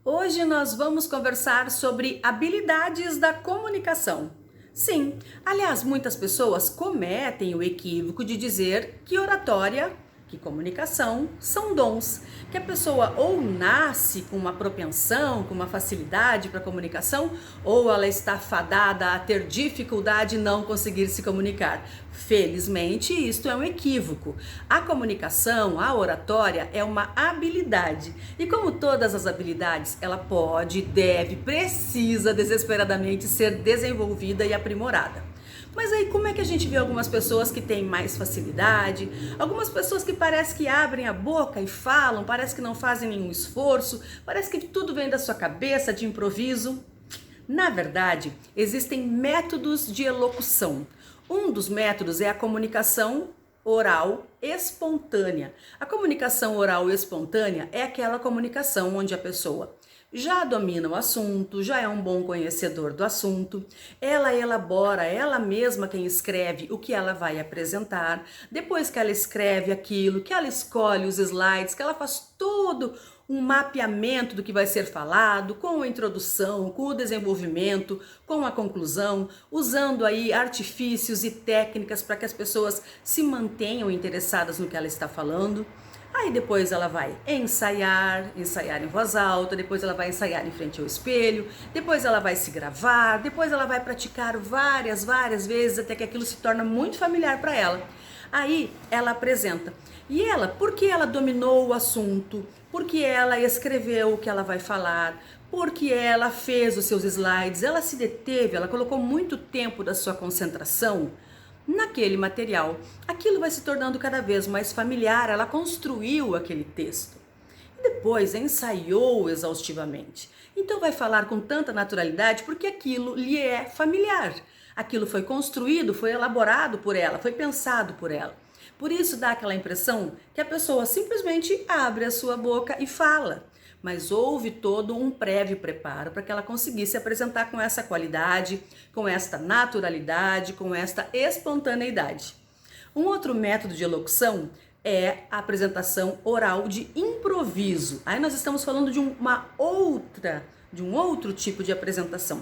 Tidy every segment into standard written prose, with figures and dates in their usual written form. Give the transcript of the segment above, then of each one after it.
Hoje nós vamos conversar sobre habilidades da comunicação. Sim, aliás, muitas pessoas cometem o equívoco de dizer que oratória, que comunicação são dons, que a pessoa ou nasce com uma propensão, com uma facilidade para comunicação, ou ela está fadada a ter dificuldade em não conseguir se comunicar. Felizmente, isto é um equívoco. A comunicação, a oratória é uma habilidade. E como todas as habilidades, ela pode, deve, precisa desesperadamente ser desenvolvida e aprimorada. Mas aí como é que a gente vê algumas pessoas que têm mais facilidade, algumas pessoas que parece que abrem a boca e falam, parece que não fazem nenhum esforço, parece que tudo vem da sua cabeça de improviso? Na verdade, existem métodos de elocução. Um dos métodos é a comunicação oral espontânea. A comunicação oral espontânea é aquela comunicação onde a pessoa já domina o assunto, já é um bom conhecedor do assunto, ela elabora, ela mesma quem escreve o que ela vai apresentar, depois que ela escreve aquilo, que ela escolhe os slides, que ela faz todo um mapeamento do que vai ser falado, com a introdução, com o desenvolvimento, com a conclusão, usando aí artifícios e técnicas para que as pessoas se mantenham interessadas no que ela está falando. Aí depois ela vai ensaiar em voz alta, depois ela vai ensaiar em frente ao espelho, depois ela vai se gravar, depois ela vai praticar várias vezes até que aquilo se torna muito familiar para ela. Aí ela apresenta. E ela, porque ela dominou o assunto, porque ela escreveu o que ela vai falar, porque ela fez os seus slides, ela se deteve, ela colocou muito tempo da sua concentração naquele material, aquilo vai se tornando cada vez mais familiar, ela construiu aquele texto e depois ensaiou exaustivamente. Então vai falar com tanta naturalidade porque aquilo lhe é familiar. Aquilo foi construído, foi elaborado por ela, foi pensado por ela. Por isso dá aquela impressão que a pessoa simplesmente abre a sua boca e fala. Mas houve todo um prévio preparo para que ela conseguisse apresentar com essa qualidade, com esta naturalidade, com esta espontaneidade. Um outro método de elocução é a apresentação oral de improviso. Aí nós estamos falando de um outro tipo de apresentação.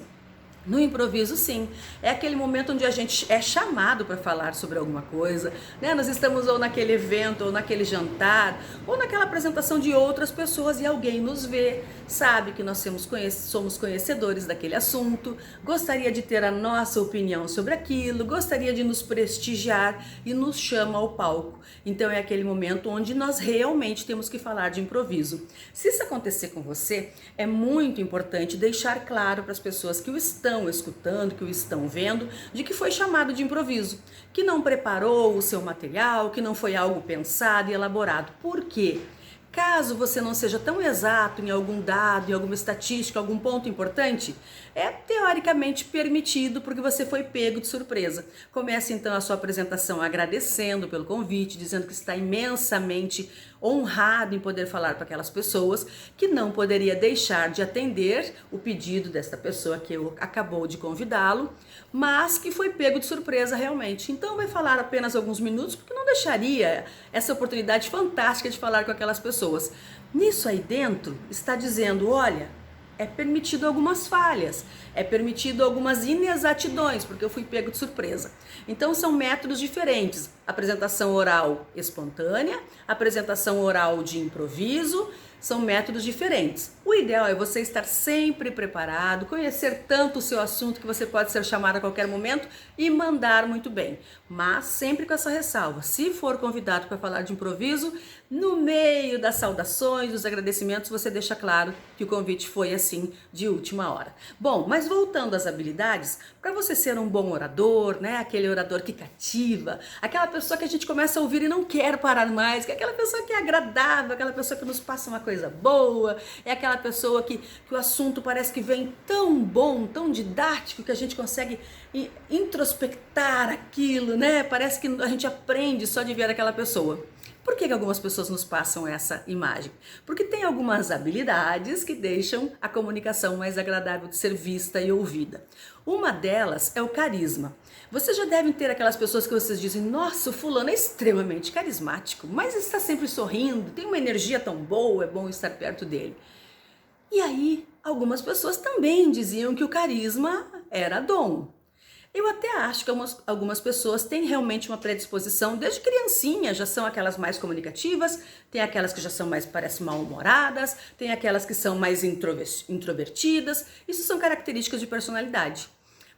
No improviso, sim, é aquele momento onde a gente é chamado para falar sobre alguma coisa, né? Nós estamos ou naquele evento, ou naquele jantar, ou naquela apresentação de outras pessoas e alguém nos vê, sabe que nós somos conhecedores daquele assunto, gostaria de ter a nossa opinião sobre aquilo, gostaria de nos prestigiar e nos chama ao palco. Então é aquele momento onde nós realmente temos que falar de improviso. Se isso acontecer com você, é muito importante deixar claro para as pessoas que o estão escutando, que o estão vendo, de que foi chamado de improviso, que não preparou o seu material, que não foi algo pensado e elaborado. Por quê? Caso você não seja tão exato em algum dado, em alguma estatística, algum ponto importante, é teoricamente permitido porque você foi pego de surpresa. Comece então a sua apresentação agradecendo pelo convite, dizendo que está imensamente honrado em poder falar para aquelas pessoas, que não poderia deixar de atender o pedido desta pessoa que acabou de convidá-lo, mas que foi pego de surpresa realmente. Então vai falar apenas alguns minutos, porque não deixaria essa oportunidade fantástica de falar com aquelas pessoas. Nisso aí dentro está dizendo, olha, é permitido algumas falhas, é permitido algumas inexatidões, porque eu fui pego de surpresa. Então são métodos diferentes, apresentação oral espontânea, apresentação oral de improviso, são métodos diferentes. O ideal é você estar sempre preparado, conhecer tanto o seu assunto que você pode ser chamado a qualquer momento e mandar muito bem. Mas sempre com essa ressalva, se for convidado para falar de improviso, no meio das saudações, dos agradecimentos, você deixa claro que o convite foi assim, de última hora. Bom, mas voltando às habilidades, para você ser um bom orador, né, aquele orador que cativa, aquela pessoa que a gente começa a ouvir e não quer parar mais, que é aquela pessoa que é agradável, aquela pessoa que nos passa uma coisa boa, é aquela pessoa que o assunto parece que vem tão bom, tão didático, que a gente consegue introspectar aquilo, né? Parece que a gente aprende só de ver aquela pessoa. Por que algumas pessoas nos passam essa imagem? Porque tem algumas habilidades que deixam a comunicação mais agradável de ser vista e ouvida. Uma delas é o carisma. Vocês já devem ter aquelas pessoas que vocês dizem, nossa, o fulano é extremamente carismático, mas está sempre sorrindo, tem uma energia tão boa, é bom estar perto dele. E aí, algumas pessoas também diziam que o carisma era dom. Eu até acho que algumas pessoas têm realmente uma predisposição, desde criancinha, já são aquelas mais comunicativas, tem aquelas que já são mais, parecem mal-humoradas, tem aquelas que são mais introvertidas, isso são características de personalidade.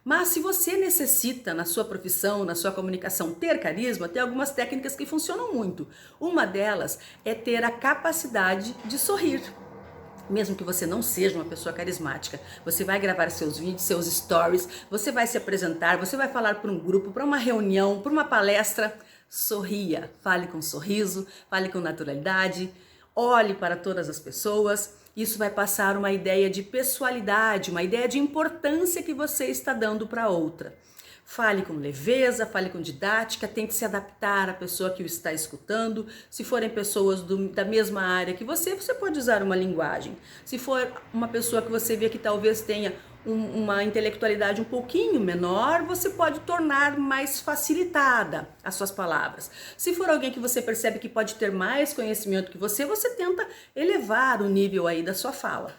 Mas se você necessita na sua profissão, na sua comunicação ter carisma, tem algumas técnicas que funcionam muito. Uma delas é ter a capacidade de sorrir. Mesmo que você não seja uma pessoa carismática, você vai gravar seus vídeos, seus stories, você vai se apresentar, você vai falar para um grupo, para uma reunião, para uma palestra, sorria, fale com sorriso, fale com naturalidade, olhe para todas as pessoas. Isso vai passar uma ideia de pessoalidade, uma ideia de importância que você está dando para outra. Fale com leveza, fale com didática, tente se adaptar à pessoa que o está escutando. Se forem pessoas da mesma área que você pode usar uma linguagem. Se for uma pessoa que você vê que talvez tenha uma intelectualidade um pouquinho menor, você pode tornar mais facilitada as suas palavras. Se for alguém que você percebe que pode ter mais conhecimento que você tenta elevar o nível aí da sua fala.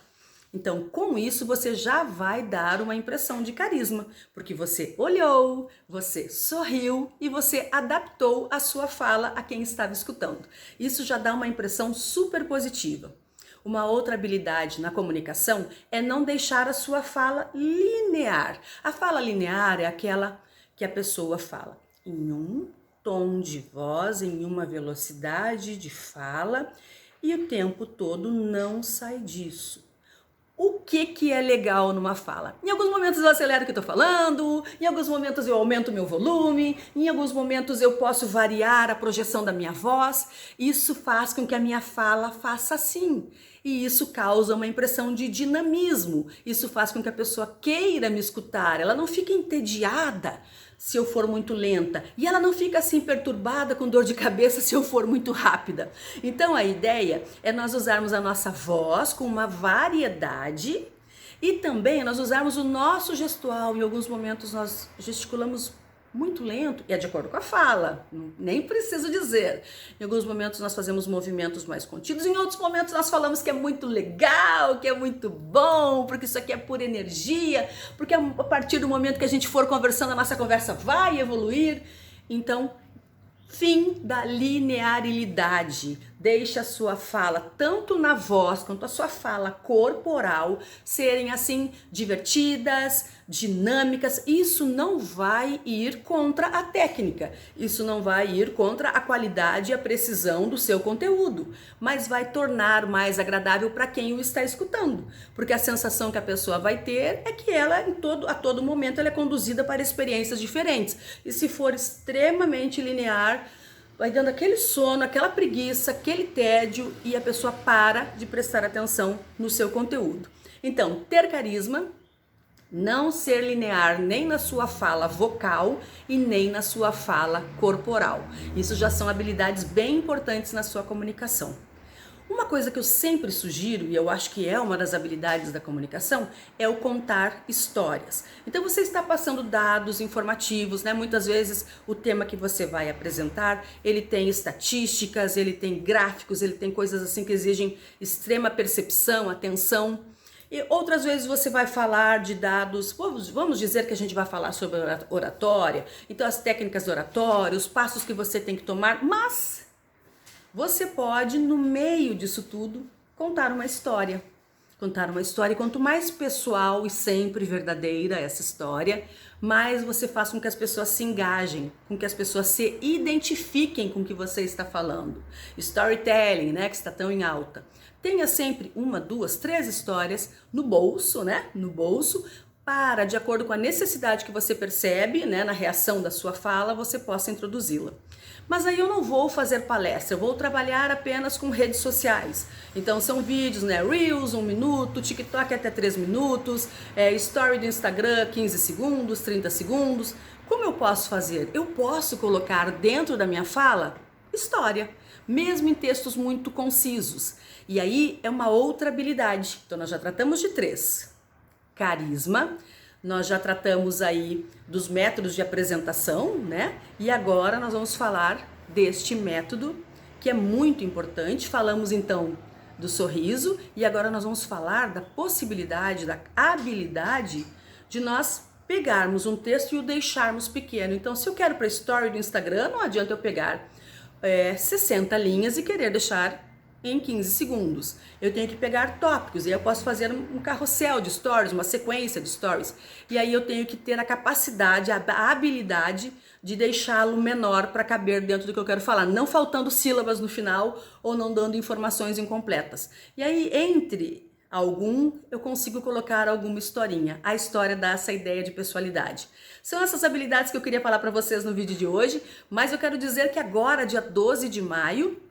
Então, com isso, você já vai dar uma impressão de carisma, porque você olhou, você sorriu e você adaptou a sua fala a quem estava escutando. Isso já dá uma impressão super positiva. Uma outra habilidade na comunicação é não deixar a sua fala linear. A fala linear é aquela que a pessoa fala em um tom de voz, em uma velocidade de fala e o tempo todo não sai disso. O que é legal numa fala? Em alguns momentos eu acelero o que estou falando, em alguns momentos eu aumento o meu volume, em alguns momentos eu posso variar a projeção da minha voz. Isso faz com que a minha fala faça assim. E isso causa uma impressão de dinamismo. Isso faz com que a pessoa queira me escutar. Ela não fica entediada se eu for muito lenta. E ela não fica assim perturbada com dor de cabeça se eu for muito rápida. Então a ideia é nós usarmos a nossa voz com uma variedade e também nós usarmos o nosso gestual. Em alguns momentos nós gesticulamos muito lento e é de acordo com a fala, nem preciso dizer. Em alguns momentos nós fazemos movimentos mais contidos, em outros momentos nós falamos que é muito legal, que é muito bom, porque isso aqui é pura energia, porque a partir do momento que a gente for conversando, a nossa conversa vai evoluir. Então, fim da linearidade. Deixa a sua fala, tanto na voz quanto a sua fala corporal, serem assim divertidas, dinâmicas. Isso não vai ir contra a técnica, isso não vai ir contra a qualidade e a precisão do seu conteúdo, mas vai tornar mais agradável para quem o está escutando, porque a sensação que a pessoa vai ter é que ela, a todo momento, ela é conduzida para experiências diferentes. E se for extremamente linear, vai dando aquele sono, aquela preguiça, aquele tédio e a pessoa para de prestar atenção no seu conteúdo. Então, ter carisma, não ser linear nem na sua fala vocal e nem na sua fala corporal. Isso já são habilidades bem importantes na sua comunicação. Uma coisa que eu sempre sugiro, e eu acho que é uma das habilidades da comunicação, é o contar histórias. Então você está passando dados informativos, né? Muitas vezes o tema que você vai apresentar, ele tem estatísticas, ele tem gráficos, ele tem coisas assim que exigem extrema percepção, atenção. E outras vezes você vai falar de dados, vamos dizer que a gente vai falar sobre oratória, então as técnicas de oratória, os passos que você tem que tomar, mas você pode, no meio disso tudo, contar uma história. Contar uma história, e quanto mais pessoal e sempre verdadeira essa história, mais você faz com que as pessoas se engajem, com que as pessoas se identifiquem com o que você está falando. Storytelling, né, que está tão em alta. Tenha sempre uma, duas, três histórias no bolso, né, no bolso, para, de acordo com a necessidade que você percebe, né, na reação da sua fala, você possa introduzi-la. Mas aí eu não vou fazer palestra, eu vou trabalhar apenas com redes sociais. Então são vídeos, né, Reels, 1 minuto, TikTok até 3 minutos, Story do Instagram, 15 segundos, 30 segundos. Como eu posso fazer? Eu posso colocar dentro da minha fala história, mesmo em textos muito concisos. E aí é uma outra habilidade. Então nós já tratamos de 3. Carisma, nós já tratamos aí dos métodos de apresentação, né? E agora nós vamos falar deste método que é muito importante. Falamos então do sorriso e agora nós vamos falar da possibilidade, da habilidade de nós pegarmos um texto e o deixarmos pequeno. Então, se eu quero para story do Instagram, não adianta eu pegar 60 linhas e querer deixar em 15 segundos. Eu tenho que pegar tópicos e eu posso fazer um carrossel de stories, uma sequência de stories. E aí eu tenho que ter a capacidade, a habilidade de deixá-lo menor para caber dentro do que eu quero falar, não faltando sílabas no final ou não dando informações incompletas. E aí, entre eu consigo colocar alguma historinha. A história dá essa ideia de pessoalidade. São essas habilidades que eu queria falar para vocês no vídeo de hoje, mas eu quero dizer que agora, dia 12 de maio,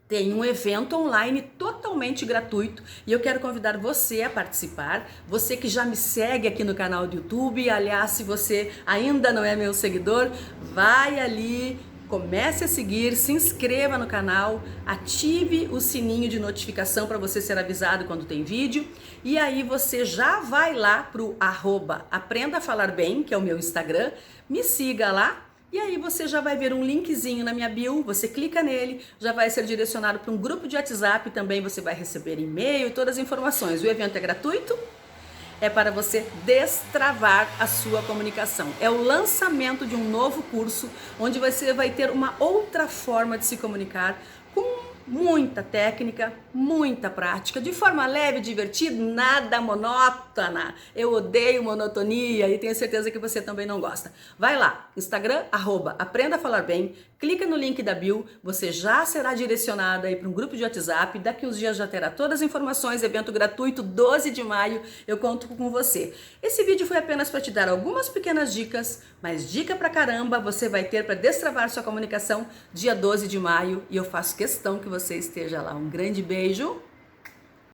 tem um evento online totalmente gratuito e eu quero convidar você a participar, você que já me segue aqui no canal do YouTube, aliás, se você ainda não é meu seguidor, vai ali, comece a seguir, se inscreva no canal, ative o sininho de notificação para você ser avisado quando tem vídeo e aí você já vai lá pro @Aprenda a Falar Bem, que é o meu Instagram, me siga lá. E aí você já vai ver um linkzinho na minha bio, você clica nele, já vai ser direcionado para um grupo de WhatsApp, também você vai receber e-mail, todas as informações. O evento é gratuito, é para você destravar a sua comunicação. É o lançamento de um novo curso, onde você vai ter uma outra forma de se comunicar, com muita técnica, muita prática, de forma leve, divertida, nada monótona. Eu odeio monotonia e tenho certeza que você também não gosta. Vai lá, Instagram, @Aprenda a Falar Bem, clica no link da bio, você já será direcionado aí para um grupo de WhatsApp, daqui uns dias já terá todas as informações, evento gratuito, 12 de maio, eu conto com você. Esse vídeo foi apenas para te dar algumas pequenas dicas, mas dica pra caramba você vai ter para destravar sua comunicação dia 12 de maio e eu faço questão que você esteja lá. Um grande beijo!